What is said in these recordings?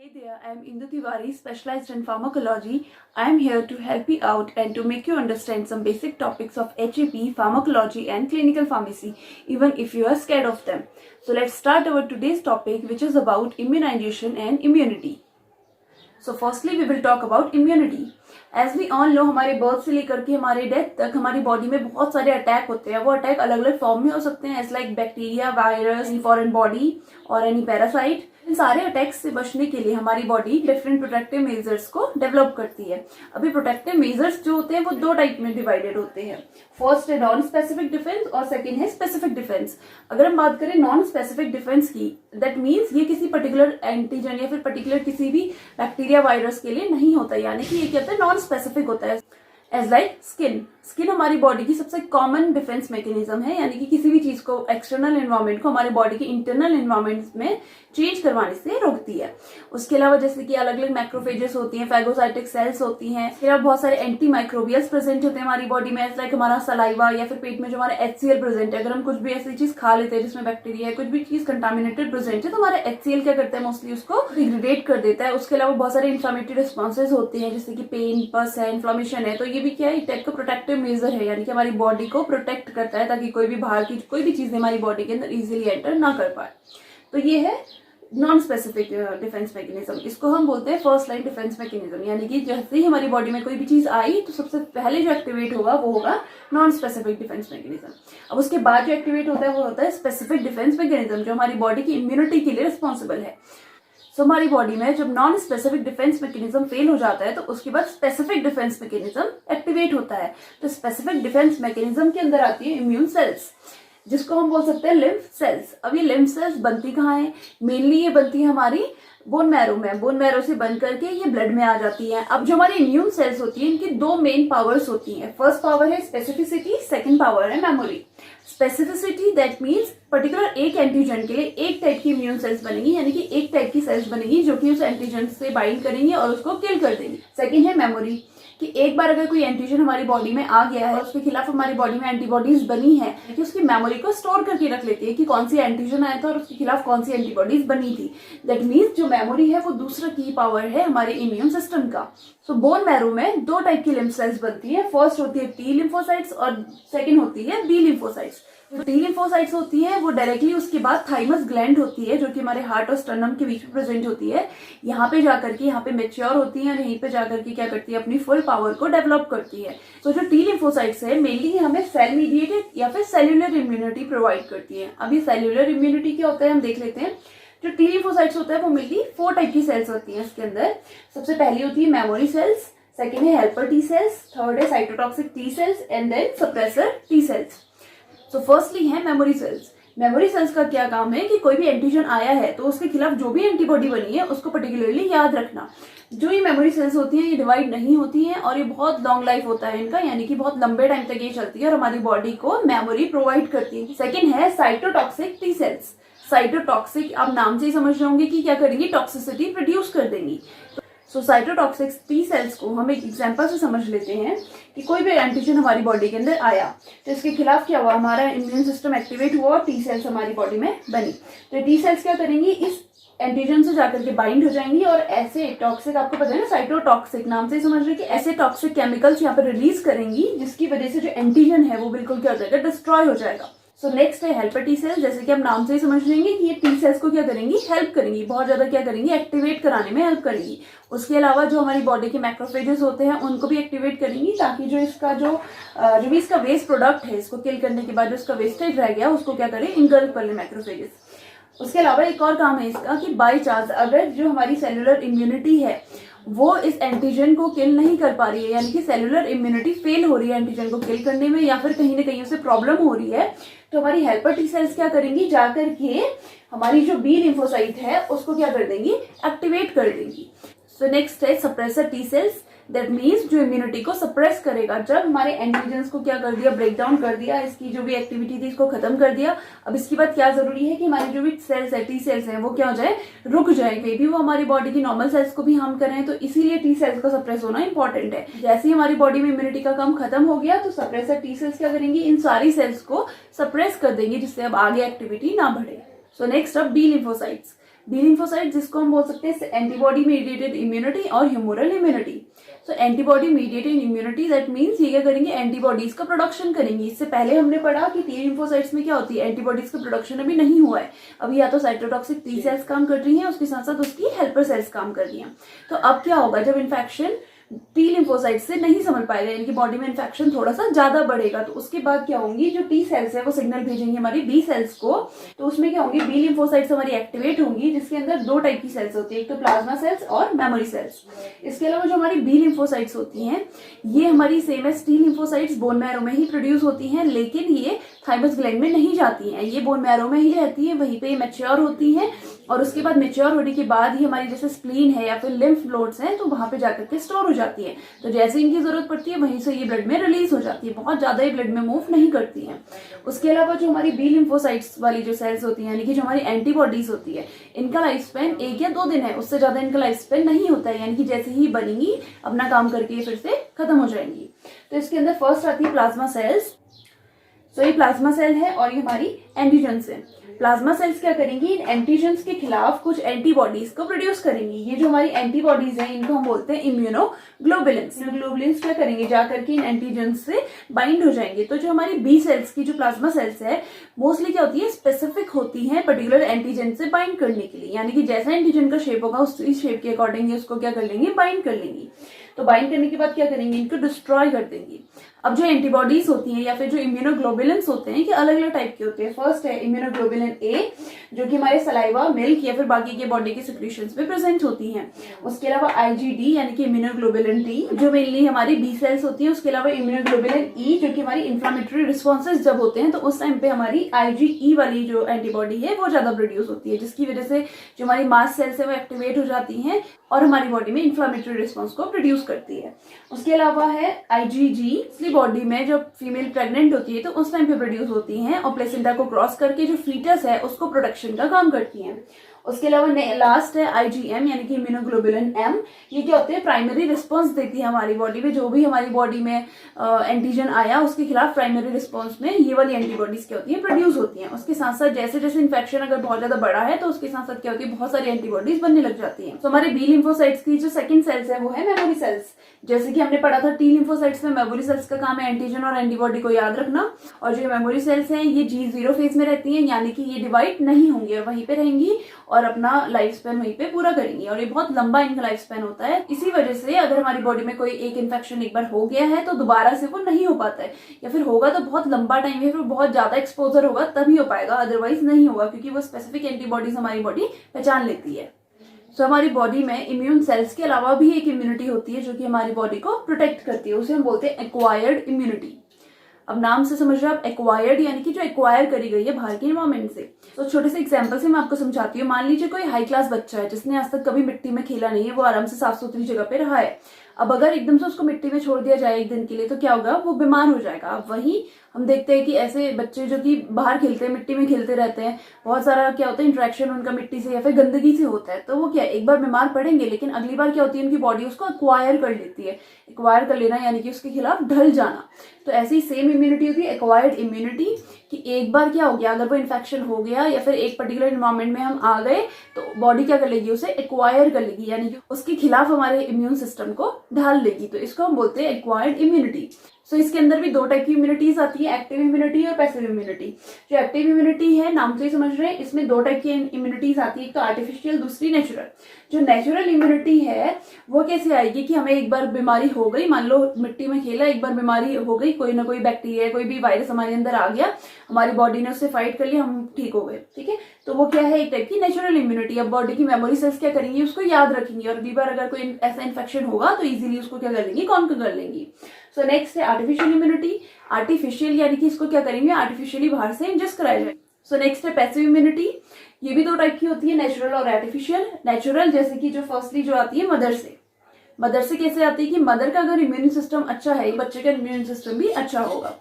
Hey there, I am Indu Tiwari, specialized in pharmacology. I am here to help you out and to make you understand some basic topics of HAP, pharmacology and clinical pharmacy, even if you are scared of them. So let's start our today's topic, which is about immunization and immunity. So firstly we will talk about immunity. As we all know, हमारे birth से लेकर के हमारे death तक हमारी body में बहुत सारे अटैक होते हैं. वो अटैक अलग अलग फॉर्म में हो सकते हैं, as like bacteria, virus, foreign body और एनी पैरासाइट. इन सारे अटैक्स से बचने के लिए हमारी बॉडी डिफरेंट प्रोटेक्टिव मेजर्स को डेवलप करती है. अभी प्रोटेक्टिव मेजर्स जो होते हैं वो दो टाइप में डिवाइडेड होते हैं. फर्स्ट है नॉन स्पेसिफिक डिफेंस और सेकंड है स्पेसिफिक डिफेंस. अगर हम बात करें नॉन स्पेसिफिक डिफेंस की, दैट मीन्स ये किसी पर्टिकुलर एंटीजन या फिर पर्टिकुलर किसी भी बैक्टीरिया वायरस के लिए नहीं होता, यानी कि ये क्या होता है, नॉन स्पेसिफिक होता है. As like skin. स्किन हमारी बॉडी की सबसे कॉमन डिफेंस मैकेनिज्म है, यानी कि किसी भी चीज को, एक्सटर्नल एनवायरनमेंट को हमारे बॉडी के इंटरनल एनवायरनमेंट में चेंज करवाने से रोकती है. उसके अलावा जैसे कि अलग अलग मैक्रोफेजेस होती हैं, फैगोसाइटिक सेल्स होती हैं, फिर अब बहुत सारे एंटी माइक्रोबियल्स प्रेजेंट होते हैं हमारी बॉडी में, एज लाइक हमारा सलाइवा या फिर पेट में जो हमारा HCl प्रेजेंट है. अगर हम कुछ भी ऐसी चीज खा लेते हैं जिसमें बैक्टीरिया है, कुछ भी चीज कंटामिनेटेड प्रेजेंट है, तो हमारा HCl क्या करता है, मोस्टली उसको डिग्रेडेट कर देता है. उसके अलावा बहुत सारे इन्फ्लामेटरी रिस्पॉन्सेज होते हैं, जैसे कि पेन, पस है, इन्फ्लामेशन है. तो ये भी क्या है, एक टाइप का प्रोटेक्टिव मेजर है, यानी कि हमारी बॉडी को प्रोटेक्ट करता है ताकि कोई भी बाहर की कोई भी चीज हमारी बॉडी के अंदर इजीली एंटर ना कर पाए. तो ये है नॉन स्पेसिफिक डिफेंस मैकेनिज्म. इसको हम बोलते हैं फर्स्ट लाइन डिफेंस मैकेनिज्म, यानी कि जैसे ही हमारी बॉडी में कोई भी चीज आई तो सबसे पहले जो एक्टिवेट होगा वो होगा नॉन स्पेसिफिक डिफेंस मैकेनिज्म. अब उसके बाद जो एक्टिवेट होता है वो होता है स्पेसिफिक डिफेंस मैकेनिज्म, जो हमारी बॉडी की इम्यूनिटी के लिए रिस्पॉन्सिबल है. सो हमारी बॉडी में जब non specific defence mechanism fail हो जाता है तो उसके बाद स्पेसिफिक डिफेंस मैकेनिज्म एक्टिवेट होता है. तो स्पेसिफिक डिफेंस मैकेनिज्म के अंदर आती है इम्यून सेल्स, जिसको हम बोल सकते हैं लिम्फ सेल्स. अब ये लिम्फ सेल्स बनती कहाँ है? मेनली ये बनती है हमारी बोन मैरो में. बोन मैरो से बन करके ये ब्लड में आ जाती है. अब जो हमारी इम्यून सेल्स होती है, इनकी दो मेन पावर्स होती हैं. फर्स्ट पावर है स्पेसिफिसिटी, सेकंड पावर है memory. Specificity that means particular एक एंटीजन के लिए एक टाइप की इम्यून सेल्स बनेगी, यानी कि एक टाइप की सेल्स बनेगी जो कि उस एंटीजन से बाइंड करेंगी और उसको किल कर देंगी. सेकंड है मेमोरी, कि एक बार अगर कोई एंटीजन हमारी बॉडी में आ गया है, उसके खिलाफ हमारी बॉडी में एंटीबॉडीज बनी है, कि उसकी मेमोरी को स्टोर करके रख लेती है कि कौन सी एंटीजन आया था और उसके खिलाफ कौन सी एंटीबॉडीज बनी थी. दैट मीन्स जो मेमोरी है वो दूसरा की पावर है हमारे इम्यून सिस्टम का. सो बोन मैरो में दो टाइप की लिम्फ सेल्स बनती है. फर्स्ट होती है टी लिम्फोसाइट्स और सेकेंड होती है बी लिम्फोसाइट्स. जो टी लिम्फोसाइट्स होती है वो डायरेक्टली उसके बाद थाइमस ग्लैंड होती है, जो कि हमारे हार्ट और स्टर्नम के बीच में प्रेजेंट होती है. यहाँ पे जाकर के यहाँ पे मेच्योर होती है और यहीं पे जाकर के क्या करती है, अपनी फुल पावर को डेवलप करती है. तो जो टी लिम्फोसाइट्स है मेनली हमें सेल मीडिएटेड या फिर सेल्यूलर इम्यूनिटी प्रोवाइड करती है. अभी सेल्यूलर इम्यूनिटी क्या होता है हम देख लेते हैं. जो टी लिम्फोसाइट्स होता है वो मेनली 4 टाइप की सेल्स होती है. इसके अंदर सबसे पहली होती है मेमोरी सेल्स, सेकेंड है हेल्पर टी सेल्स, थर्ड है cytotoxic T cells and then suppressor T cells. तो फर्स्टली है मेमोरी सेल्स. मेमोरी सेल्स का क्या काम है कि कोई भी एंटीजन आया है तो उसके खिलाफ जो भी एंटीबॉडी बनी है उसको पर्टिकुलरली याद रखना. जो ये मेमोरी सेल्स होती हैं ये डिवाइड नहीं होती हैं और ये बहुत लॉन्ग लाइफ होता है इनका, यानी कि बहुत लंबे टाइम तक ये चलती है और हमारी बॉडी को मेमोरी प्रोवाइड करती है. सेकेंड है साइटोटॉक्सिक टी सेल्स. साइटोटॉक्सिक आप नाम से ही समझ रहे होंगे कि क्या करेंगी, टॉक्सिसिटी प्रोड्यूस कर देंगी. तो साइटोटॉक्सिक टी सेल्स को हम एक एग्जांपल से समझ लेते हैं कि कोई भी एंटीजन हमारी बॉडी के अंदर आया तो इसके खिलाफ क्या हुआ, हमारा इम्यून सिस्टम एक्टिवेट हुआ और टी सेल्स हमारी बॉडी में बनी. तो टी सेल्स क्या करेंगी, इस एंटीजन से जाकर के बाइंड हो जाएंगी और ऐसे टॉक्सिक, आपको पता है ना साइटोटॉक्सिक नाम से ही समझ रहे कि ऐसे टॉक्सिक केमिकल्स यहाँ पर रिलीज करेंगी जिसकी वजह से जो एंटीजन है वो बिल्कुल क्या हो जाएगा, डिस्ट्रॉय हो जाएगा. सो नेक्स्ट है हेल्पर टी सेल्स. जैसे कि हम नाम से ही समझ लेंगे कि ये टी सेल्स को क्या करेंगी, हेल्प करेंगी, बहुत ज्यादा क्या करेंगी, एक्टिवेट कराने में हेल्प करेंगी. उसके अलावा जो हमारी बॉडी के मैक्रोफेजेस होते हैं उनको भी एक्टिवेट करेंगी ताकि जो इसका जो भी इसका वेस्ट प्रोडक्ट है, इसको किल करने के बाद जो इसका वेस्टेज रह गया उसको क्या करें, इंगल्फ कर ले मैक्रोफेजेस. उसके अलावा एक और काम है इसका कि बाई चांस अगर जो हमारी सेलुलर इम्यूनिटी है वो इस एंटीजन को किल नहीं कर पा रही है, यानी कि सेलुलर इम्यूनिटी फेल हो रही है एंटीजन को किल करने में, या फिर कहीं ना कहीं उसे प्रॉब्लम हो रही है, तो हमारी हेल्पर टी सेल्स क्या करेंगी, जाकर के हमारी जो बी लिम्फोसाइट है उसको क्या कर देंगी, एक्टिवेट कर देंगी. सो नेक्स्ट है suppressor T sales. That means जो इम्यूनिटी को सप्रेस करेगा. जब हमारे एंटीजन्स को क्या कर दिया, ब्रेक डाउन कर दिया, इसकी जो भी एक्टिविटी थी इसको खत्म कर दिया. अब इसके बाद क्या जरूरी है कि हमारी जो भी सेल्स है, टी सेल्स हैं, वो क्या हो जाए, रुक जाए. मे भी वो हमारी बॉडी की नॉर्मल सेल्स को भी हार्म करें, तो इसीलिए टी सेल्स का सप्रेस होना इंपॉर्टेंट है. जैसे ही हमारी बॉडी में इम्यूनिटी का काम खत्म हो गया तो सप्रेसर टी सेल्स क्या करेंगी, इन सारी सेल्स को सप्रेस कर देंगे जिससे अब आगे एक्टिविटी ना बढ़े. सो नेक्स्ट अब बी लिम्फोसाइट्स. बी लिम्फोसाइट जिसको हम बोल सकते हैं एंटीबॉडी मीडिएटेड इम्यूनिटी और humoral immunity. So antibody mediated immunity that means ये क्या करेंगे, एंटीबॉडीज का प्रोडक्शन करेंगी। इससे पहले हमने पढ़ा कि टी लिम्फोसाइट्स में क्या होती है, एंटीबॉडीज का प्रोडक्शन अभी नहीं हुआ है, अभी या तो साइटोटॉक्सिक टी सेल्स काम कर रही हैं, उसके साथ साथ उसकी हेल्पर सेल्स काम कर रही हैं। तो अब क्या होगा, जब इन्फेक्शन टी लिम्फोसाइट से नहीं संभल पाएगा, यानी कि बॉडी में इन्फेक्शन थोड़ा सा ज्यादा बढ़ेगा, तो उसके बाद क्या होंगी, जो टी सेल्स है वो सिग्नल भेजेंगे हमारी बी सेल्स को। तो उसमें क्या होंगी, बी लिम्फोसाइट्स हमारी एक्टिवेट होंगी, जिसके अंदर दो टाइप की सेल्स होती है, एक तो प्लाज्मा सेल्स और मेमोरी सेल्स। इसके अलावा जो हमारी बी लिम्फोसाइट्स होती हैं ये हमारी same as T lymphocytes bone marrow में ही प्रोड्यूस होती हैं, लेकिन ये थाइमस ग्लैंड में नहीं जाती हैं, ये बोन मैरो में ही रहती है, वहीं पे मैच्योर होती हैं और उसके बाद मैच्योर होने के बाद ही हमारी जैसे स्प्लीन है या फिर लिम्फ नोड्स हैं तो वहां पे जाकर के स्टोर हो जाती है। तो जैसे इनकी जरूरत पड़ती है वहीं से ये ब्लड में रिलीज हो जाती है, बहुत ज्यादा ये ब्लड में मूव नहीं करती है। उसके अलावा जो हमारी बी लिम्फोसाइट्स वाली जो सेल्स होती है, यानी कि जो हमारी एंटीबॉडीज होती है, इनका लाइफ स्पेन 1 या 2 दिन है, उससे ज्यादा इनका लाइफ स्पेन नहीं होता है, यानी कि जैसे ही बनेंगी अपना काम करके फिर से खत्म हो जाएंगी। तो इसके अंदर फर्स्ट आती है प्लाज्मा सेल्स। तो ये प्लाज्मा सेल है और ये हमारी एंटीजेंस है। प्लाज्मा सेल्स क्या करेंगी, इन एंटीजेंस के खिलाफ कुछ एंटीबॉडीज को प्रोड्यूस करेंगी। ये जो हमारी एंटीबॉडीज हैं इनको हम बोलते हैं इम्यूनोग्लोबुलिन्स। इम्यूनोग्लोबुलिन्स क्या करेंगे, जाकर के इन एंटीजेंस से बाइंड हो जाएंगे। तो जो हमारी बी सेल्स की जो प्लाज्मा सेल्स है मोस्टली क्या होती है, स्पेसिफिक होती है पर्टिकुलर एंटीजन से बाइंड करने के लिए, यानी कि जैसा एंटीजन का शेप होगा उस शेप के अकॉर्डिंग उसको क्या कर लेंगे, बाइंड कर लेंगी। तो बाइंड करने के बाद क्या करेंगे, इनको डिस्ट्रॉय कर देंगी। अब जो एंटीबॉडीज होती हैं या फिर जो इम्यूनोग्लोबुलिन्स होते हैं कि अलग अलग टाइप के होते हैं। फर्स्ट है इम्यूनोग्लोबुलिन ए, जो कि हमारे सलाइवा, मिल्क या फिर बाकी के बॉडी के सिक्रीशंस में प्रेजेंट होती हैं। उसके अलावा आईजीडी यानी कि इम्यूनोग्लोबुलिन डी, जो मेनली हमारी बी सेल्स होती है। उसके अलावा इम्यूनोग्लोबुलिन ई, जो कि हमारी इंफ्लामेटरी रिस्पॉन्सेज जब होते हैं तो उस टाइम पे हमारी आईजीई वाली जो एंटीबॉडी है वो ज्यादा प्रोड्यूस होती है, जिसकी वजह से जो हमारी मास्ट सेल्स है वो एक्टिवेट हो जाती हैं और हमारी बॉडी में इंफ्लामेटरी रिस्पॉन्स को प्रोड्यूस करती है। उसके अलावा है आईजीजी, बॉडी में जब फीमेल प्रेग्नेंट होती है तो उस टाइम पे प्रोड्यूस होती हैं और प्लेसेंटा को क्रॉस करके जो फीटस है उसको प्रोटेक्शन का काम करती हैं। उसके अलावा लास्ट है आईजीएम यानी कि इम्यूनोग्लोबुलिन एम। ये क्या होते हैं, प्राइमरी रिस्पॉन्स देती है हमारी बॉडी में, जो भी हमारी बॉडी में एंटीजन आया उसके खिलाफ प्राइमरी रिस्पॉन्स में ये वाली एंटीबॉडीज क्या होती है, प्रोड्यूस होती हैं। उसके साथ साथ जैसे जैसे इन्फेक्शन अगर बहुत ज्यादा बड़ा है तो उसके साथ साथ क्या होती है, बहुत सारी एंटीबॉडीज बनने लग जाती हैं। तो हमारे बी लिम्फोसाइट्स की जो सेकंड सेल्स है वो है मेमोरी सेल्स। जैसे कि हमने पढ़ा था टी लिम्फोसाइट्स में मेमोरी सेल्स का काम है एंटीजन और एंटीबॉडी को याद रखना, और जो मेमोरी सेल्स हैं ये G0 फेज में रहती हैं, यानी कि ये डिवाइड नहीं होंगे, वहीं पे रहेंगी और अपना लाइफ स्पेन वहीं पे पूरा करेंगी और ये बहुत लंबा इनका लाइफ स्पेन होता है। इसी वजह से अगर हमारी बॉडी में कोई एक इन्फेक्शन एक बार हो गया है तो दोबारा से वो नहीं हो पाता है, या फिर होगा तो बहुत लंबा टाइम या फिर बहुत ज्यादा एक्सपोजर होगा तभी हो पाएगा, अदरवाइज नहीं होगा, क्योंकि वो स्पेसिफिक एंटीबॉडीज हमारी बॉडी पहचान लेती है। तो हमारी बॉडी में इम्यून सेल्स के अलावा भी एक इम्यूनिटी होती है जो कि हमारी बॉडी को प्रोटेक्ट करती है, उसे हम बोलते हैं एक्वायर्ड इम्यूनिटी। अब नाम से समझ रहे हो आप, एक्वायर्ड यानी कि जो एक्वायर करी गई है बाहर के एनवायरमेंट से। तो छोटे से एग्जांपल से मैं आपको समझाती हूँ। मान लीजिए कोई हाई क्लास बच्चा है जिसने आज तक कभी मिट्टी में खेला नहीं है, वो आराम से साफ सुथरी जगह पे रहा है। अब अगर एकदम से उसको मिट्टी में छोड़ दिया जाए एक दिन के लिए तो क्या होगा, वो बीमार हो जाएगा। अब वही हम देखते हैं कि ऐसे बच्चे जो कि बाहर खेलते हैं, मिट्टी में खेलते रहते हैं, बहुत सारा क्या होता है इंटरेक्शन उनका मिट्टी से या फिर गंदगी से होता है, तो वो क्या एक बार बीमार पड़ेंगे लेकिन अगली बार क्या होती है उनकी बॉडी उसको एक्वायर कर लेती है। एक्वायर कर लेना यानी कि उसके खिलाफ ढल जाना। तो ऐसी सेम इम्यूनिटी होती है एक्वायर्ड इम्यूनिटी, कि एक बार क्या हो गया, अगर वो इन्फेक्शन हो गया या फिर एक पर्टिकुलर एनवायरमेंट में हम आ गए तो बॉडी क्या कर लेगी, उसे एक्वायर कर लेगी, यानी कि उसके खिलाफ हमारे इम्यून सिस्टम को ढाल लेगी। तो इसको हम बोलते हैं एक्वायर्ड इम्यूनिटी। सो इसके अंदर भी दो टाइप की इम्यूनिटीज आती है, एक्टिव इम्यूनिटी और पैसिव इम्यूनिटी। जो एक्टिव इम्यूनिटी है नाम से ही समझ रहे हैं, इसमें दो टाइप की इम्यूनिटीज आती है, एक तो आर्टिफिशियल, दूसरी नेचुरल। जो नेचुरल इम्यूनिटी है वो कैसे आएगी कि हमें एक बार बीमारी हो गई, मान लो मिट्टी में खेला, एक बार बीमारी हो गई, कोई ना कोई बैक्टीरिया कोई भी वायरस हमारे अंदर आ गया, हमारी बॉडी ने उससे फाइट कर लिया, हम ठीक हो गए, ठीक है। तो वो क्या है, एक टाइप की नेचुरल इम्यूनिटी। अब बॉडी की मेमोरी सेल्स क्या करेंगी, उसको याद रखेंगी और अगली बार अगर कोई ऐसा इन्फेक्शन होगा तो इजीली उसको क्या कर लेंगी, कॉन्कर कर लेंगी। सो नेक्स्ट है आर्टिफिशियल इम्यूनिटी। आर्टिफिशियल यानी कि इसको क्या करेंगे, आर्टिफिशियली बाहर से इंजेस्ट कराया जाए। सो नेक्स्ट है पैसिव इम्यूनिटी। ये भी दो टाइप की होती है, नेचुरल और आर्टिफिशियल। नेचुरल जैसे कि जो फर्स्टली जो आती है मदर से कैसे आती है कि मदर का अगर इम्यून सिस्टम अच्छा है बच्चे का इम्यून सिस्टम भी अच्छा होगा।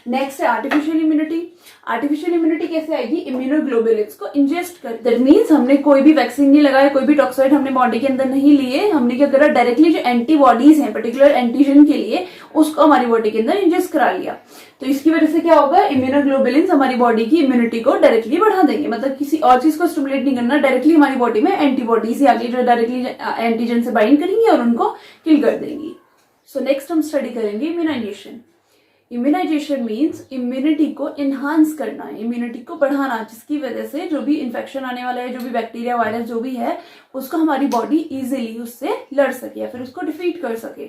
नेक्स्ट है आर्टिफिशियल इम्यूनिटी। आर्टिफिशियल इम्यूनिटी कैसे आएगी, इम्यूनोग्लोबुलिन्स को इंजेस्ट कर, दैट मींस हमने कोई भी वैक्सीन नहीं लगाया, कोई भी टॉक्साइड हमने बॉडी के अंदर नहीं लिए, हमने क्या करा, डायरेक्टली जो एंटीबॉडीज हैं पर्टिकुलर एंटीजन के लिए उसको हमारी बॉडी के अंदर इंजेस्ट करा लिया। तो इसकी वजह से क्या होगा, इम्यूनोग्लोबुलिन्स हमारी बॉडी की इम्यूनिटी को डायरेक्टली बढ़ा देंगे। मतलब किसी और चीज को स्टिमुलेट नहीं करना, डायरेक्टली हमारी बॉडी में एंटीबॉडीज आगे जो डायरेक्टली एंटीजन से बाइंड करेंगी और उनको किल कर देंगी। सो नेक्स्ट हम स्टडी करेंगे इम्यूनाइजेशन। इम्यूनाइजेशन मीन्स इम्यूनिटी को इन्हांस करना है, इम्यूनिटी को बढ़ाना, जिसकी वजह से जो भी इन्फेक्शन आने वाला है, जो भी बैक्टीरिया वायरस जो भी है, उसको हमारी बॉडी इजीली उससे लड़ सके या फिर उसको डिफीट कर सके।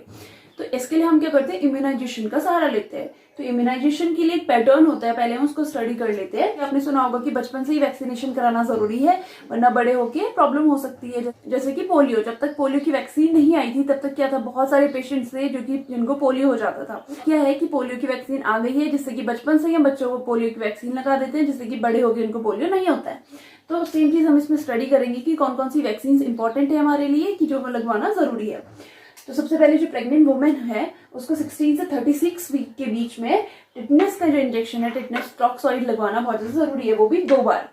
तो इसके लिए हम क्या करते हैं, इम्यूनाइजेशन का सहारा लेते हैं। तो इम्यूनाइजेशन के लिए एक पैटर्न होता है, पहले हम उसको स्टडी कर लेते हैं। आपने सुना होगा कि बचपन से ही वैक्सीनेशन कराना जरूरी है, वरना बड़े होके प्रॉब्लम हो सकती है। जैसे कि पोलियो, जब तक पोलियो की वैक्सीन नहीं आई थी तब तक क्या था, बहुत सारे पेशेंट्स थे जो कि जिनको पोलियो हो जाता था। क्या है कि पोलियो की वैक्सीन आ गई है, जिससे कि बचपन से ही हम बच्चों को पोलियो की वैक्सीन लगा देते हैं, जिससे कि बड़े होकर उनको पोलियो नहीं होता है। तो सेम चीज हम इसमें स्टडी करेंगे कि कौन कौन सी वैक्सीन इंपॉर्टेंट है हमारे लिए, कि जो लगवाना जरूरी है। तो सबसे पहले जो प्रेग्नेंट वुमेन है उसको 16 से 36 वीक के बीच में टिटनेस का जो इंजेक्शन है, टिटनेस टॉक्सॉइड लगवाना बहुत ज्यादा जरूरी है, वो भी 2 बार।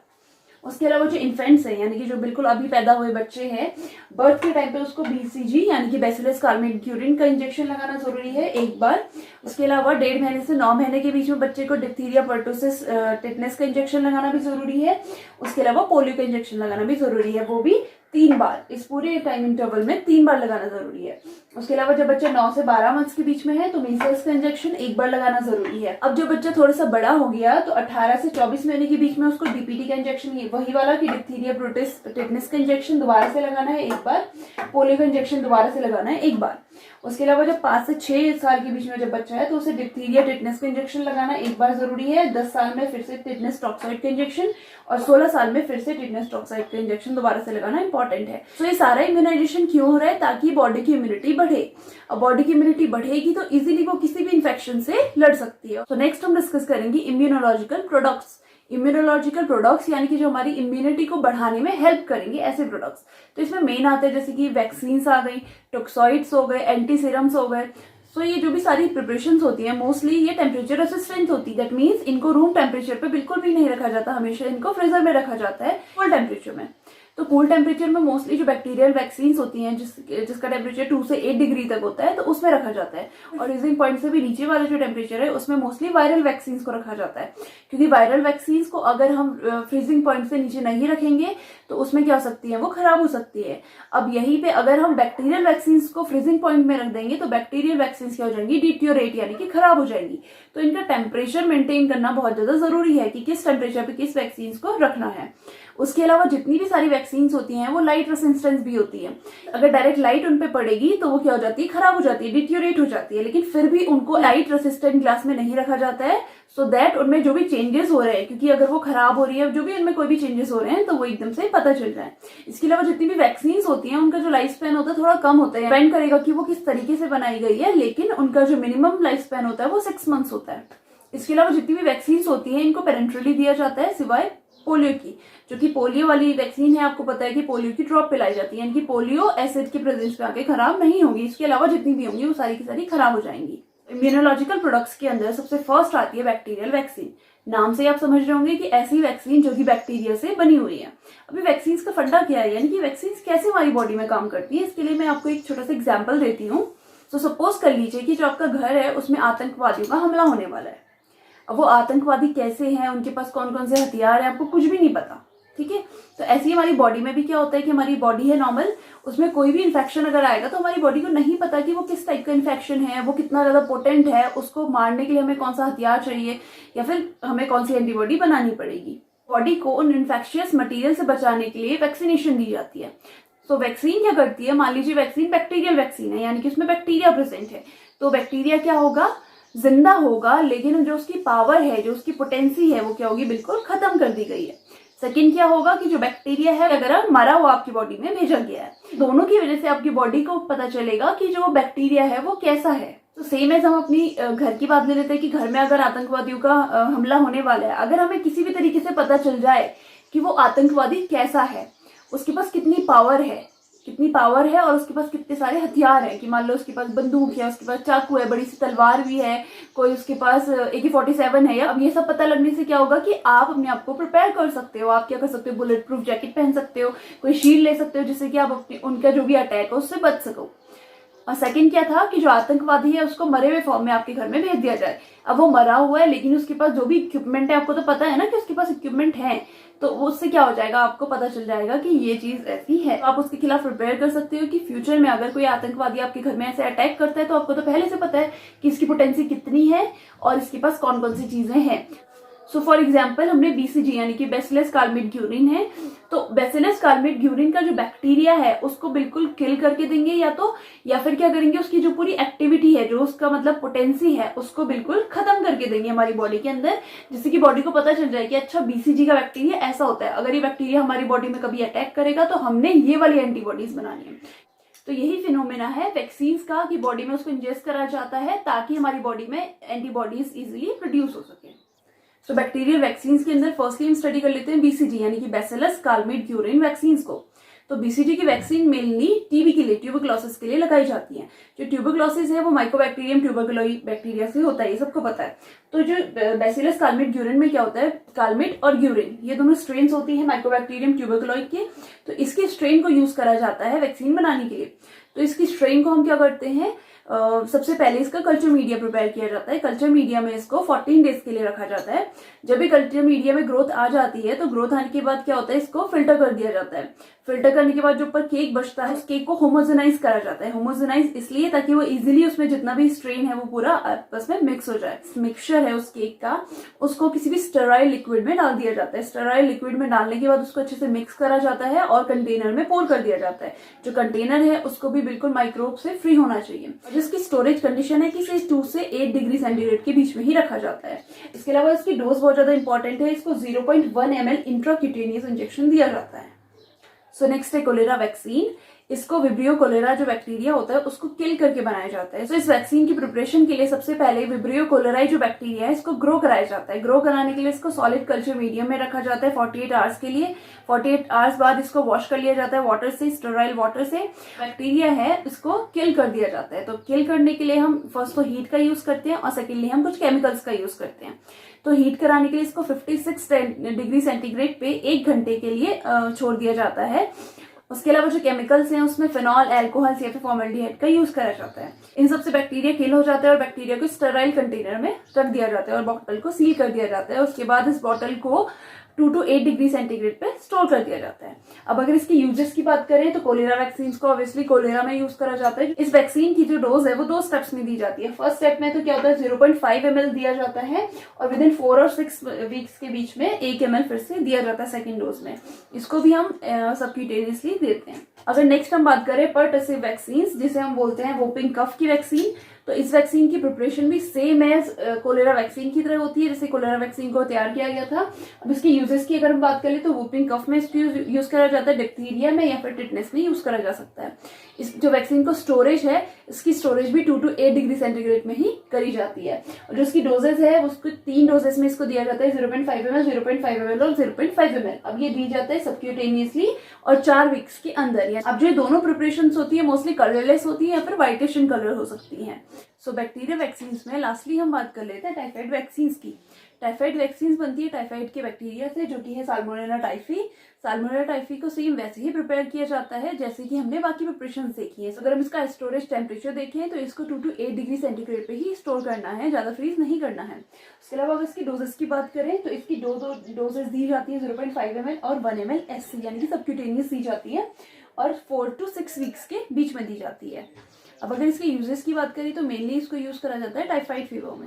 उसके अलावा जो इन्फेंट्स है, यानी कि जो बिल्कुल अभी पैदा हुए बच्चे हैं, बर्थ के टाइम पे उसको BCG यानी कि बैसिलस कार्मेग्यूरिन का इंजेक्शन लगाना जरूरी है 1 बार। उसके अलावा 1.5 महीने से 9 महीने के बीच में बच्चे को डिप्थीरिया, पर्टुसिस, टिटनेस का इंजेक्शन लगाना भी जरूरी है। उसके अलावा पोलियो का इंजेक्शन लगाना भी जरूरी है, वो भी 3 बार। इस पूरे टाइम इंटरवल में 3 बार लगाना जरूरी है। उसके अलावा जब बच्चा 9 से 12 मंथ्स के बीच में है तो मीजल्स का इंजेक्शन 1 बार लगाना जरूरी है। अब जब बच्चा थोड़ा सा बड़ा हो गया तो 18 से 24 महीने के बीच में उसको DPT का इंजेक्शन, वही वाला कि डिप्थीरिया, प्रोटिस, टिटनेस का इंजेक्शन दोबारा से लगाना है 1 बार। पोलियो का इंजेक्शन दोबारा से लगाना है 1 बार। उसके अलावा जब 5 से 6 साल के बीच में जब बच्चा है तो उसे डिप्थीरिया, टिटनेस का इंजेक्शन लगाना 1 बार जरूरी है। 10 साल में फिर से टिटनेस टॉक्साइड का इंजेक्शन और 16 साल में फिर से टिटनेस टॉक्साइड का इंजेक्शन दोबारा से लगाना इंपॉर्टेंट है। तो ये सारा इम्यूनाइजेशन क्यों हो रहा है, ताकि बॉडी की इम्यूनिटी बढ़े। अब बॉडी की इम्यूनिटी बढ़ेगी तो इजीली वो किसी भी इन्फेक्शन से लड़ सकती है। तो नेक्स्ट हम डिस्कस करेंगे इम्यूनोलॉजिकल प्रोडक्ट्स। इम्यूनोलॉजिकल प्रोडक्ट्स यानी कि जो हमारी इम्यूनिटी को बढ़ाने में हेल्प करेंगे, ऐसे प्रोडक्ट्स। तो इसमें मेन आते हैं जैसे कि वैक्सीन्स आ गई, टॉक्सॉइड्स हो गए, एंटी सीरम्स हो गए। सो ये जो भी सारी प्रिपरेशंस होती हैं मोस्टली ये टेम्परेचर रेसिस्टेंट होती है। दैट मीन्स इनको रूम टेम्परेचर पे बिल्कुल भी नहीं रखा जाता, हमेशा इनको फ्रीजर में रखा जाता है कूल टेम्परेचर में। तो कूल टेम्परेचर में मोस्टली जो बैक्टीरियल वैक्सीन्स होती हैं जिसका टेम्परेचर 2 से 8 डिग्री तक होता है, तो उसमें रखा जाता है। और फ्रीजिंग पॉइंट से भी नीचे वाला जो टेम्परेचर है उसमें मोस्टली वायरल वैक्सीन्स को रखा जाता है, क्योंकि वायरल वैक्सीन्स को अगर हम फ्रीजिंग पॉइंट से नीचे नहीं रखेंगे तो उसमें क्या हो सकती है, वो खराब हो सकती है। अब यहीं पे अगर हम बैक्टीरियल वैक्सीन्स को फ्रीजिंग पॉइंट में रख देंगे तो बैक्टीरियल वैक्सीन्स क्या हो जाएंगी, डिट्योरेट यानी कि खराब हो जाएंगी। तो इनका टेम्परेचर मेंटेन करना बहुत ज्यादा जरूरी है कि किस टेम्परेचर पे किस वैक्सीन्स को रखना है। उसके अलावा जितनी भी सारी वैक्सीन्स होती हैं वो लाइट रेसिस्टेंस भी होती है। अगर डायरेक्ट लाइट उन पे पड़ेगी तो वो क्या हो जाती है, खराब हो जाती है, डिट्योरेट हो जाती है। लेकिन फिर भी उनको लाइट रेसिस्टेंट ग्लास में नहीं रखा जाता है, सो दैट उनमें जो भी चेंजेस हो रहे हैं, क्योंकि अगर वो खराब हो रही है, जो भी उनमें कोई भी चेंजेस हो रहे हैं तो वो एकदम से पता चल जाए। इसके अलावा जितनी भी वैक्सीन्स होती हैं उनका जो लाइफ स्पैन होता है थोड़ा कम होता है, डिपेंड करेगा कि वो किस तरीके से बनाई गई है, लेकिन उनका जो मिनिमम लाइफ स्पैन होता है वो 6 मंथ्स होता है। इसके अलावा जितनी भी वैक्सीन्स होती हैं इनको पेरेंटरली दिया जाता है, सिवाय पोलियो की, जो कि पोलियो वाली वैक्सीन है। आपको पता है कि पोलियो की ड्रॉप पिलाई जाती है, यानी कि पोलियो एसिड के प्रेजेंस पे आके खराब नहीं होगी। इसके अलावा जितनी भी होंगी वो सारी की सारी खराब हो जाएंगी। इम्यूनोलॉजिकल प्रोडक्ट्स के अंदर सबसे फर्स्ट आती है बैक्टीरियल वैक्सीन। नाम से आप समझ रहे होंगे कि ऐसी वैक्सीन जो कि बैक्टीरिया से बनी हुई है। अभी वैक्सीन का फंडा क्या है, यानी कि वैक्सीन कैसे हमारी बॉडी में काम करती है, इसके लिए मैं आपको एक छोटा सा एग्जाम्पल देती हूँ। तो सपोज कर लीजिए कि जो आपका घर है उसमें आतंकवादियों का हमला होने वाला है। अब वो आतंकवादी कैसे हैं, उनके पास कौन कौन से हथियार हैं, आपको कुछ भी नहीं पता, ठीक है। तो ऐसे ही हमारी बॉडी में भी क्या होता है कि हमारी बॉडी है नॉर्मल, उसमें कोई भी इन्फेक्शन अगर आएगा तो हमारी बॉडी को नहीं पता कि वो किस टाइप का इन्फेक्शन है, वो कितना ज्यादा पोटेंट है, उसको मारने के लिए हमें कौन सा हथियार चाहिए या फिर हमें कौन सी एंटीबॉडी बनानी पड़ेगी। बॉडी को उन इन्फेक्शियस मटीरियल से बचाने के लिए वैक्सीनेशन दी जाती है। तो वैक्सीन क्या करती है, मान लीजिए वैक्सीन बैक्टीरियल वैक्सीन है, यानी कि उसमें बैक्टीरिया प्रेजेंट है, तो बैक्टीरिया क्या होगा, जिंदा होगा, लेकिन जो उसकी पावर है, जो उसकी पोटेंसी है, वो क्या होगी, बिल्कुल खत्म कर दी गई है। सेकंड क्या होगा कि जो बैक्टीरिया है अगर मरा हुआ आपकी बॉडी में भेजा गया है, दोनों की वजह से आपकी बॉडी को पता चलेगा कि जो बैक्टीरिया है वो कैसा है। तो सेम एज हम अपनी घर की बात ले लेते हैं कि घर में अगर आतंकवादियों का हमला होने वाला है, अगर हमें किसी भी तरीके से पता चल जाए कि वो आतंकवादी कैसा है, उसके पास कितनी पावर है और उसके पास कितने सारे हथियार हैं, कि मान लो उसके पास बंदूक है, उसके पास चाकू है, बड़ी सी तलवार भी है, कोई उसके पास AK-47 है। अब ये सब पता लगने से क्या होगा कि आप अपने आप को प्रिपेयर कर सकते हो। आप क्या कर सकते हो, बुलेट प्रूफ जैकेट पहन सकते हो, कोई शील्ड ले सकते हो, जिससे कि आप अपने उनका जो भी अटैक है उससे बच सको। और सेकंड क्या था कि जो आतंकवादी है उसको मरे हुए फॉर्म में आपके घर में भेज दिया जाए। अब वो मरा हुआ है लेकिन उसके पास जो भी इक्विपमेंट है, आपको तो पता है ना कि उसके पास इक्विपमेंट है, तो उससे क्या हो जाएगा, आपको पता चल जाएगा कि ये चीज ऐसी है, तो आप उसके खिलाफ प्रिपेयर कर सकते हो कि फ्यूचर में अगर कोई आतंकवादी आपके घर में ऐसे अटैक करता है तो आपको तो पहले से पता है कि इसकी पोटेंसी कितनी है और इसके पास कौन कौन सी चीजें हैं। सो फॉर एग्जाम्पल हमने BCG यानी कि बैसिलस कार्मिड-ग्यूरिन है, तो बैसिलस कार्मिड-ग्यूरिन का जो बैक्टीरिया है उसको बिल्कुल किल करके देंगे या फिर क्या करेंगे, उसकी जो पूरी एक्टिविटी है, जो उसका मतलब पोटेंसी है, उसको बिल्कुल खत्म करके देंगे हमारी बॉडी के अंदर, जिससे कि बॉडी को पता चल जाए कि अच्छा BCG का बैक्टीरिया ऐसा होता है, अगर ये बैक्टीरिया हमारी बॉडी में कभी अटैक करेगा तो हमने ये वाली एंटीबॉडीज बनानी है। तो यही फिनोमेना है वैक्सीन्स का कि बॉडी में उसको इंजेस्ट करा जाता है ताकि हमारी बॉडी में एंटीबॉडीज इजिली प्रोड्यूस हो सके। तो बैक्टीरियल वैक्सीन्स के अंदर फर्स्टली हम स्टडी कर लेते हैं BCG यानी कि बैसिलस कार्मिड-ग्यूरिन वैक्सीन्स को। तो BCG की वैक्सीन मेनली टीबी के लिए, ट्यूबरक्लोसिस के लिए लगाई जाती है। जो ट्यूबरक्लोसिस है वो माइकोबैक्टीरियम ट्यूबरकुलोई बैक्टीरिया से होता है, ये सबको पता है। तो जो बैसिलस कार्मिड-ग्यूरिन में क्या होता है, कार्मिड और ग्यूरिन ये दोनों स्ट्रेन्स होती है माइकोबैक्टीरियम ट्यूबरकुलोई के, तो इसके स्ट्रेन को यूज करा जाता है वैक्सीन बनाने के लिए। तो इसकी स्ट्रेन को हम क्या करते हैं, सबसे पहले इसका कल्चर मीडिया प्रिपेयर किया जाता है। कल्चर मीडिया में इसको 14 डेज के लिए रखा जाता है। जब भी कल्चर मीडिया में ग्रोथ आ जाती है तो ग्रोथ आने के बाद क्या होता है, इसको फिल्टर कर दिया जाता है। फिल्टर करने के बाद जो ऊपर केक बचता है उस केक को होमोजेनाइज करा जाता है। होमोजेनाइज इसलिए ताकि वो इजीली उसमें जितना भी स्ट्रेन है वो पूरा आपस में मिक्स हो जाए। मिक्सचर है उस केक का, उसको किसी भी स्टेराइल लिक्विड में डाल दिया जाता है। स्टेराइल लिक्विड में डालने के बाद उसको अच्छे से मिक्स करा जाता है और कंटेनर में पोर कर दिया जाता है। जो कंटेनर है उसको भी बिल्कुल माइक्रोब से फ्री होना चाहिए। जिसकी स्टोरेज कंडीशन है कि इसे 2 से 8 डिग्री सेंटीग्रेड के बीच में ही रखा जाता है। इसके अलावा इसकी डोज बहुत ज्यादा इंपॉर्टेंट है। इसको 0.1 ml इंट्राक्यूटेनियस इंजेक्शन दिया जाता है। सो नेक्स्ट है कोलेरा वैक्सीन। इसको विब्रियो कोलेरा जो बैक्टीरिया होता है उसको किल करके बनाया जाता है। तो इस वैक्सीन की प्रिपरेशन के लिए सबसे पहले विब्रियो कोलेराई जो बैक्टीरिया है इसको ग्रो कराया जाता है। ग्रो कराने के लिए इसको सॉलिड कल्चर मीडियम में रखा जाता है 48 आवर्स के लिए। 48 आवर्स बाद इसको वॉश कर लिया जाता है वाटर से, स्टेराइल वाटर से। बैक्टीरिया है इसको किल कर दिया जाता है। तो किल करने के लिए हम फर्स्ट तो हीट का यूज करते हैं और सेकेंडली हम कुछ केमिकल्स का यूज करते हैं। तो हीट कराने के लिए इसको 56 डिग्री सेंटीग्रेड पे 1 घंटे के लिए छोड़ दिया जाता है। उसके अलावा जो केमिकल्स हैं उसमें फिनॉल, अल्कोहल या फिर फॉर्मल्डिहाइड का यूज करा जाता है। इन सबसे बैक्टीरिया किल हो जाता है और बैक्टीरिया को स्टेराइल कंटेनर में रख दिया जाता है और बॉटल को सील कर दिया जाता है। उसके बाद इस बॉटल को 2 to 8 डिग्री सेंटीग्रेड पे स्टोर कर दिया जाता है। अब अगर इसके यूजेस की बात करें तो कोलेरा वैक्सीन को ऑब्वियसली कोलेरा में यूज करा जाता है। इस वैक्सीन की जो डोज है वो 2 स्टेप्स में दी जाती है। फर्स्ट स्टेप में तो क्या होता है 0.5 ml दिया जाता है और विद इन 4 और 6 वीक्स के बीच में 1 ml फिर से दिया जाता है सेकेंड डोज में। इसको भी हम सबक्यूटेनियसली देते हैं। अगर नेक्स्ट हम बात करें पर्टसिव वैक्सीन, जिसे हम बोलते हैं वोपिंग कफ की वैक्सीन, तो इस वैक्सीन की प्रिपरेशन भी सेम एज कोलेरा वैक्सीन की तरह होती है जैसे कोलेरा वैक्सीन को तैयार किया गया था। अब इसके यूजेस की अगर हम बात करें तो वोपिंग कफ में इसको यूज करा जाता है, डिप्थीरिया में या फिर टिटनेस में यूज करा जा सकता है। इस जो वैक्सीन को स्टोरेज है इसकी स्टोरेज भी 2 to 8 डिग्री सेंटीग्रेड में ही करी जाती है। और जो इसकी डोजेस है उसको 3 डोजेस में इसको दिया जाता है 0.5 ml, 0.5 ml और 0.5 ml। अब ये दी जाता है सबक्यूटेनियसली और 4 वीक्स के अंदर। अब जो दोनों प्रिपरेशन होती है मोस्टली कलरलेस होती है या फिर व्हाइटिश इन कलर हो सकती है। सो बैक्टीरियल वैक्सीन में लास्टली हम बात कर लेते हैं टाइफाइड वैक्सीन की। टाइफाइड वैक्सीन बनती है टाइफाइड के बैक्टीरिया से जो कि है साल्मोनेला टाइफी। साल्मोनेला टाइफी को सेम वैसे ही प्रिपेयर किया जाता है जैसे कि हमने बाकी प्रिपरेशन देखी है। अगर हम इसका स्टोरेज टेम्परेचर देखें तो इसको 2 to 8 डिग्री सेंटीग्रेड पे ही स्टोर करना है, ज्यादा फ्रीज नहीं करना है। उसके अलावा अगर इसकी डोजेस की बात करें तो इसकी दो डोजेस दी जाती है 0.5 ml और 1 ml SC यानी कि सबक्यूटेनियस दी जाती है और 4 to 6 वीक्स के बीच में दी जाती है। अब अगर इसके यूजेस की बात करें तो मेनली इसको यूज करा जाता है टाइफाइड फीवर में।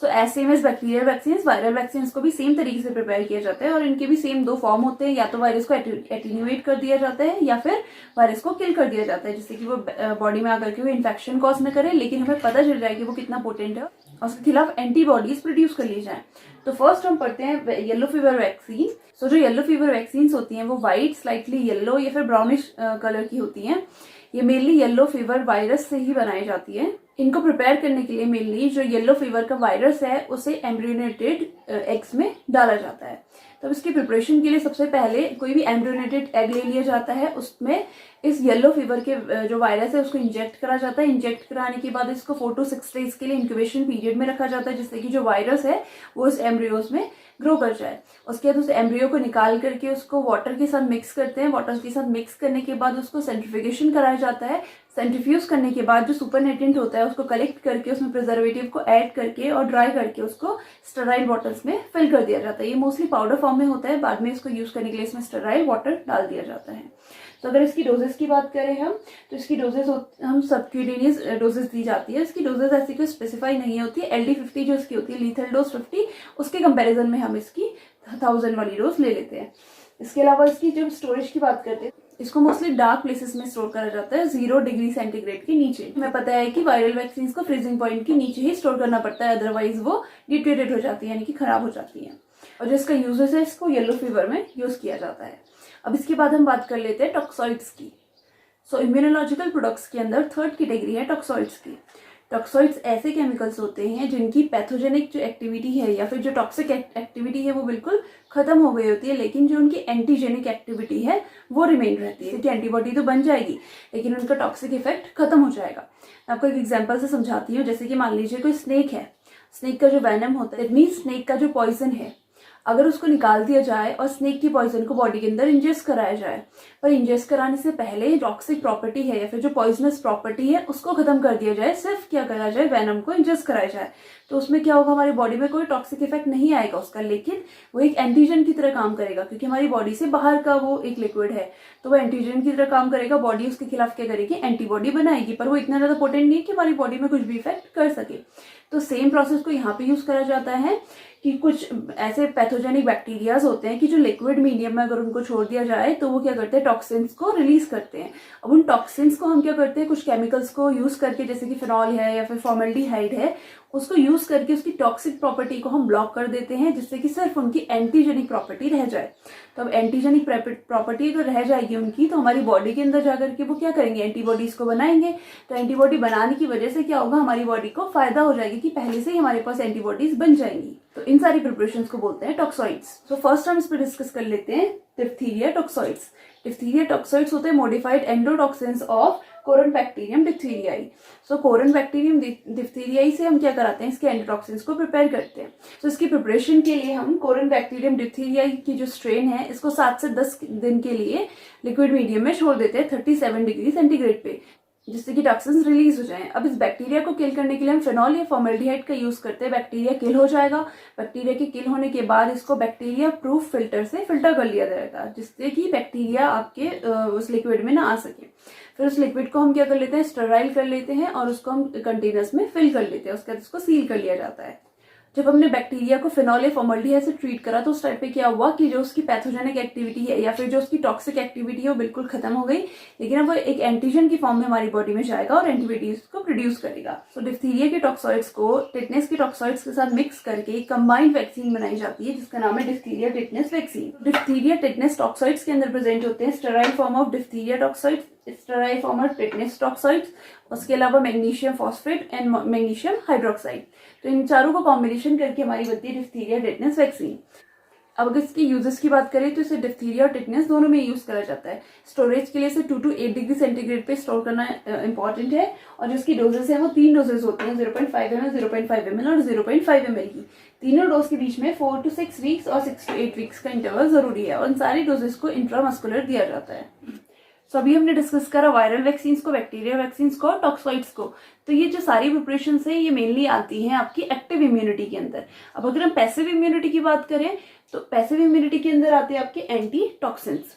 So as same as bacterial vaccine, viral vaccine को भी सेम तरीके से प्रिपेयर किया जाता है और इनके भी सेम 2 फॉर्म होते हैं, या तो वायरस को एटीन्यूएट कर दिया जाता है या फिर वायरस को किल कर दिया जाता है जिससे कि वो बॉडी में आकर के वो इन्फेक्शन कॉज न करे, लेकिन हमें पता चल जाए कि वो कितना पोटेंट है और उसके खिलाफ एंटीबॉडीज प्रोड्यूस कर ली जाए। तो फर्स्ट हम पढ़ते हैं येलो फीवर वैक्सीन। सो जो येलो फीवर वैक्सीन होती हैं वो व्हाइट, स्लाइटली येलो या फिर ब्राउनिश कलर की होती हैं। ये मेनली येलो फीवर वायरस से ही बनाई जाती है। इनको प्रिपेयर करने के लिए मेनली जो येलो फीवर का वायरस है उसे एम्ब्रियोनेटेड एग्स में डाला जाता है। तो इसकी प्रिपरेशन के लिए सबसे पहले कोई भी एम्ब्रियोनेटेड एग ले लिया जाता है, उसमें इस येलो फीवर के जो वायरस है उसको इंजेक्ट करा जाता है। इंजेक्ट कराने के बाद इसको 4 to 6 डेज के लिए इंक्यूबेशन पीरियड में रखा जाता है, जिससे कि जो वायरस है वो इस एम्ब्रियोज में ग्रो कर जाए। उसके बाद उस एम्ब्रियो को निकाल करके उसको वाटर के साथ मिक्स करते हैं। वाटर के साथ मिक्स करने के बाद उसको सेंट्रीफ्यूगेशन कराया जाता है। सेंट्रीफ्यूज करने के बाद जो सुपरनेटेंट होता है उसको कलेक्ट करके उसमें प्रिजर्वेटिव को ऐड करके और ड्राई करके उसको स्टेराइल बॉटल्स में फिल कर दिया जाता है। ये मोस्टली पाउडर फॉर्म में होता है, बाद में इसको यूज करने के लिए इसमें स्टेराइल वाटर डाल दिया जाता है। तो अगर इसकी डोजेस की बात करें हम, तो इसकी डोजेस हम सबक्यूटेनियस डोजेस दी जाती है। इसकी डोजेस ऐसी कोई स्पेसिफाई नहीं होती है। LD50 जो इसकी होती है, लीथल डोज 50, उसके कंपैरिजन में हम इसकी 1000 वाली डोज ले लेते हैं। इसके अलावा इसकी जब स्टोरेज की बात करते हैं, इसको मोस्टली डार्क प्लेसेस में स्टोर करा जाता है, 0 डिग्री सेंटीग्रेड के नीचे। हमें पता है कि वायरल वैक्सीन को फ्रीजिंग पॉइंट के नीचे ही स्टोर करना पड़ता है, अदरवाइज वो डिटेरियोरेट हो जाती है, यानी कि खराब हो जाती है। और जो इसका यूजेस है, इसको येलो फीवर में यूज किया जाता है। अब इसके बाद हम बात कर लेते हैं टॉक्सॉइड्स की। सो इम्यूनोलॉजिकल प्रोडक्ट्स के अंदर थर्ड कैटेगरी है टॉक्सॉइड्स की। टॉक्सॉइड्स ऐसे केमिकल्स होते हैं जिनकी पैथोजेनिक जो एक्टिविटी है या फिर जो टॉक्सिक एक्टिविटी है वो बिल्कुल खत्म हो गई होती है, लेकिन जो उनकी एंटीजेनिक एक्टिविटी है वो रिमेन रहती है। क्योंकि एंटीबॉडी तो बन जाएगी लेकिन उनका टॉक्सिक इफेक्ट खत्म हो जाएगा। मैं आपको एक एग्जांपल से समझाती हूँ। जैसे कि मान लीजिए कोई स्नेक है, स्नेक का जो वेनम होता है, इट मीन्स स्नेक का जो पॉइजन है, अगर उसको निकाल दिया जाए और स्नेक की पॉइजन को बॉडी के अंदर इंजेस्ट कराया जाए, पर इंजेस्ट कराने से पहले टॉक्सिक प्रॉपर्टी है या फिर जो पॉइजनस प्रॉपर्टी है उसको खत्म कर दिया जाए, सिर्फ क्या करा जाए, वेनम को इंजेस्ट कराया जाए, तो उसमें क्या होगा, हमारी बॉडी में कोई टॉक्सिक इफेक्ट नहीं आएगा उसका, लेकिन वो एक एंटीजन की तरह काम करेगा। क्योंकि हमारी बॉडी से बाहर का वो एक लिक्विड है, तो वो एंटीजन की तरह काम करेगा। बॉडी उसके खिलाफ क्या करेगी, एंटीबॉडी बनाएगी, पर वो इतना ज्यादा पोटेंट नहीं है कि हमारी बॉडी में कुछ भी इफेक्ट कर सके। तो सेम प्रोसेस को यहाँ पे यूज करा जाता है कि कुछ ऐसे पैथोजेनिक बैक्टीरियाज होते हैं कि जो लिक्विड मीडियम में अगर उनको छोड़ दिया जाए तो वो क्या करते हैं, टॉक्सिन्स को रिलीज करते हैं। अब उन टॉक्सिन्स को हम क्या करते हैं, कुछ केमिकल्स को यूज करके, जैसे कि फिनॉल है या फिर फॉर्मल्डिहाइड है, उसको यूज करके उसकी टॉक्सिक प्रॉपर्टी को हम ब्लॉक कर देते हैं, जिससे कि सिर्फ उनकी एंटीजेनिक प्रॉपर्टी रह जाए। तो अब एंटीजेनिक प्रॉपर्टी अगर रह जाएगी उनकी, तो हमारी बॉडी के अंदर जाकर के वो क्या करेंगे, एंटीबॉडीज को बनाएंगे। तो एंटीबॉडी बनाने की वजह से क्या होगा, हमारी बॉडी को फायदा हो जाएगी कि पहले से ही हमारे पास एंटीबॉडीज बन जाएंगी। तो इन सारी प्रिपरेशंस को बोलते हैं टॉक्सॉइड्स। तो फर्स्ट हम इस पर डिस्कस कर लेते हैं डिप्थीरिया टॉक्सॉइड्स। डिप्थीरिया टॉक्सॉइड्स होते हैं मॉडिफाइड एंडोटॉक्सिन्स ऑफ कोरोनबैक्टीरियम डिप्थीरियाई। सो कोरोनबैक्टीरियम डिप्थीरियाई से हम क्या कराते हैं, इसके एंडोटॉक्सिन्स को प्रिपेयर करते हैं। तो इसकी प्रिपरेशन के लिए हम कोरोनबैक्टीरियम डिप्थीरियाई की जो स्ट्रेन है, इसको 7 से 10 दिन के लिए लिक्विड मीडियम में छोड़ देते हैं 37 डिग्री सेंटीग्रेड पे, जिससे कि टॉक्सिन्स रिलीज हो जाएं। अब इस बैक्टीरिया को किल करने के लिए हम फिनॉल या फॉर्मल्डिहाइड का यूज करते हैं। बैक्टीरिया किल हो जाएगा। बैक्टीरिया के किल होने के बाद इसको बैक्टीरिया प्रूफ फिल्टर से फिल्टर कर लिया जाएगा, जिससे कि बैक्टीरिया आपके उस लिक्विड में ना आ सके। फिर उस लिक्विड को हम क्या कर लेते हैं, स्टेराइल कर लेते हैं और उसको हम कंटेनर्स में फिल कर लेते हैं। उसके बाद उसको सील कर लिया जाता है। जब हमने बैक्टीरिया को फिनॉल या फॉर्मल्डिहाइड से ट्रीट करा तो उस टाइम पे क्या हुआ कि जो उसकी पैथोजेनिक एक्टिविटी है या फिर जो उसकी टॉक्सिक एक्टिविटी है वो बिल्कुल खत्म हो गई, लेकिन अब वो एक एंटीजन की फॉर्म में हमारी बॉडी में जाएगा और एंटीबॉडीज को प्रोड्यूस करेगा। तो डिप्थीरिया के टॉक्सॉइड्स को टेटनस के टॉक्सॉइड्स के साथ मिक्स करके कंबाइंड वैक्सीन बनाई जाती है, जिसका नाम है diphtheria tetanus vaccine. Diphtheria tetanus toxoids के अंदर प्रेजेंट होते हैं sterile form of diphtheria toxoids, sterile form of tetanus toxoids, उसके अलावा magnesium phosphate and magnesium hydroxide. तो इन चारों को कॉम्बिनेशन करके हमारी बनती है डिप्थीरिया टेटनस वैक्सीन। अब अगर इसके यूजेस की बात करें तो इसे डिप्थीरिया और टेटनस दोनों में यूज करा जाता है। स्टोरेज के लिए इसे 2 to 8 डिग्री सेंटीग्रेड पे स्टोर करना इंपॉर्टेंट है। और जो इसकी डोजेस है वो 3 डोजेस होती हैं, 0.5 ml, 0.5 ml और 0.5 ml की। तीनों डोज के बीच में 4 to 6 वीक्स और 6 to 8 वीक्स का इंटरवल जरूरी है और इन सारी डोजेस को इंट्रामस्कुलर दिया जाता है। तो अभी हमने डिस्कस करा वायरल वैक्सीन को, बैक्टीरिया वैक्सीन को, टॉक्सॉइड्स को। तो ये जो सारी प्रिपरेशन है ये मेनली आती हैं आपकी एक्टिव इम्यूनिटी के अंदर। अब अगर हम पैसिव इम्यूनिटी की बात करें तो पैसिव इम्यूनिटी के अंदर आते हैं आपके एंटी टॉक्सिन्स।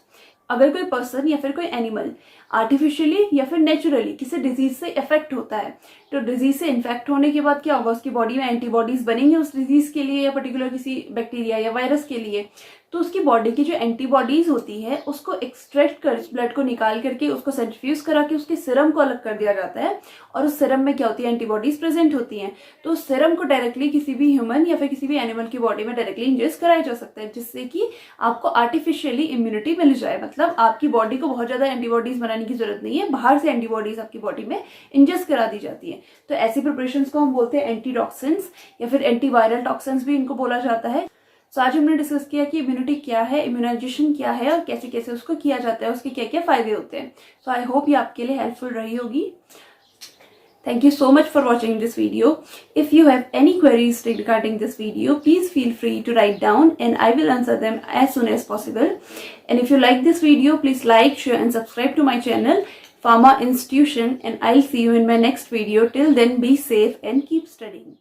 अगर कोई पर्सन या फिर कोई एनिमल आर्टिफिशियली या फिर नेचुरली किसी डिजीज से इफेक्ट होता है, तो डिजीज से इन्फेक्ट होने के बाद क्या होगा, उसकी बॉडी में एंटीबॉडीज बनेंगे उस डिजीज के लिए या पर्टिकुलर किसी बैक्टीरिया या वायरस के लिए। तो उसकी बॉडी की जो एंटीबॉडीज होती है उसको एक्सट्रैक्ट कर, ब्लड को निकाल करके उसको सेंट्रीफ्यूज करा के उसके सीरम को अलग कर दिया जाता है और उस सीरम में क्या होती है, एंटीबॉडीज प्रेजेंट होती हैं। तो उस सीरम को डायरेक्टली किसी भी ह्यूमन या फिर किसी भी एनिमल की बॉडी में डायरेक्टली इंजेस्ट कराया जा सकता है, जिससे कि आपको आर्टिफिशियली इम्यूनिटी मिल जाए। मतलब आपकी बॉडी को बहुत ज्यादा एंटीबॉडीज बनाने की जरूरत नहीं है, बाहर से एंटीबॉडीज आपकी बॉडी में इंजेस्ट करा दी जाती है। तो ऐसी प्रिपरेशंस को हम बोलते हैं एंटी टॉक्सिन्स या फिर एंटीवायरल टॉक्सिन्स भी इनको बोला जाता है। सो आज हमने डिस्कस किया कि इम्यूनिटी क्या है, इम्यूनाइजेशन क्या है और कैसे कैसे उसको किया जाता है, उसके क्या क्या फायदे होते हैं. सो आई होप ये आपके लिए हेल्पफुल रही होगी. Thank you so much for watching this video. If you have any queries regarding this video, please feel free to write down and I will answer them as soon as possible. And if you like this video, please like, share and subscribe to my channel, Pharma Institution, and I'll see you in my next video. Till then, be safe and keep studying.